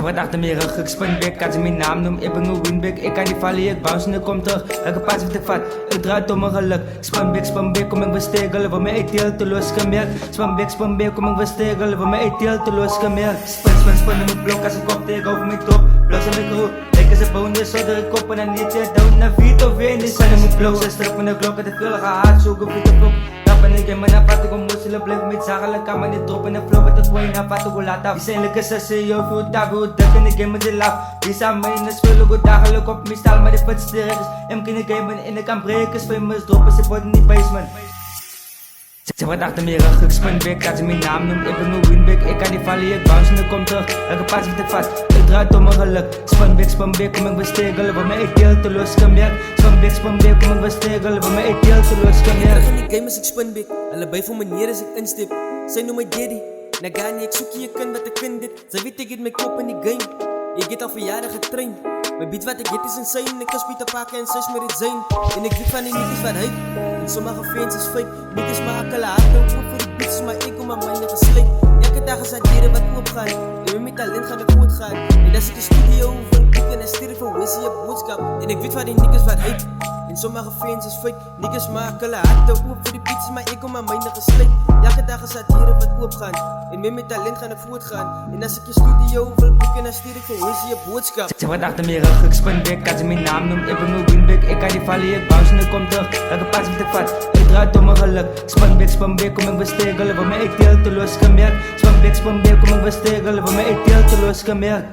Zeg wat achter me rug, ik spin bek. Als je mijn naam noemt, ik ben een winback. Ik kan niet vallen, ik bounce en ik kom terug. Elke pas wat ik vat, ik draai om mijn geluk. Spin bek, kom ik bestegelen. Voor mij eet heel te los gemerkt. Spin bek, kom ik bestegelen. Voor mij eet heel te los gemerkt. Spin in mijn blok als ik op tegen over mijn top. Bloks in mijn crew, lekker ze bonen zonder ik kop en dan niet weer down naar Vito Venus. Spin in mijn blok, ze strip in de klok, het is veel gehaald, zoeken voor de blok. En ik ben een pato con moeselen, blijf met zakelijk aan mijn drop en de vlog met het wijn naar pato con laten. Die zijn lekker sessie, yo, voor het tabu, dik in de game met de laf. Die zijn mijn spullen goed dagelijk op mijn stal, maar de put sterk is. Hem kan ik game en ik kan breken, famous droppen, ze worden niet basement. Zeg wat achter me rug, ik spin bek, als je mijn naam noemt, ik ben een winback. Ik kan niet vallen, ik bounce en ik kom terug. Elke pas wat ik vat, ik draai om mijn geluk. Spin bek, kom ik bestegelen, voor mij eet heel te los gemerkt. Spin bek, kom ik bestegelen, voor mij eet heel te los gemerkt. In die game is ik spinbek, allebei voor manier as ik instip. Zij noem my daddy, Nagani, ik zoek je kind wat ik kind dit. Zij weet ik het mijn kop in die game, ik get al verjaardag getraind. Mijn beat wat ik get is insane, ik kan spieten pakken en zes met het zijn. En ik weet van die niggas wat hype, en sommige fans is fake. Niggas maken laat, ook voor die bitches, maar ik kom aan mijn gesleept. Elke dag is het dieren wat opgaan, en met talent gaan ik goed gaan. En als ik de studio voor een piek en dan stuur ik voor Wizzy op boodschap. En ik weet van die niggas wat hype, en sommige fans is fake. Niggas maken laat, ook voor die bitches, maar ik kom aan mijn gesleept. Elke dag is het dieren wat opgaan, en met talent gaan ik voortgaan. En als ik je studio wil boeken, dan stuur ik voor Wizzy op boodschap. Zeg wat achter me rug, ik spin bek, als je mijn naam noemt, ik ben een winback. Ik kan niet vallen, ik bounce en ik kom terug. Elke pas wat ik vat, ik draai om mijn geluk. Spin bek, kom ik bestegelen, voor mij eet heel te los gemerkt. Spin bek, kom ik bestegelen, voor mij eet heel te los gemerkt.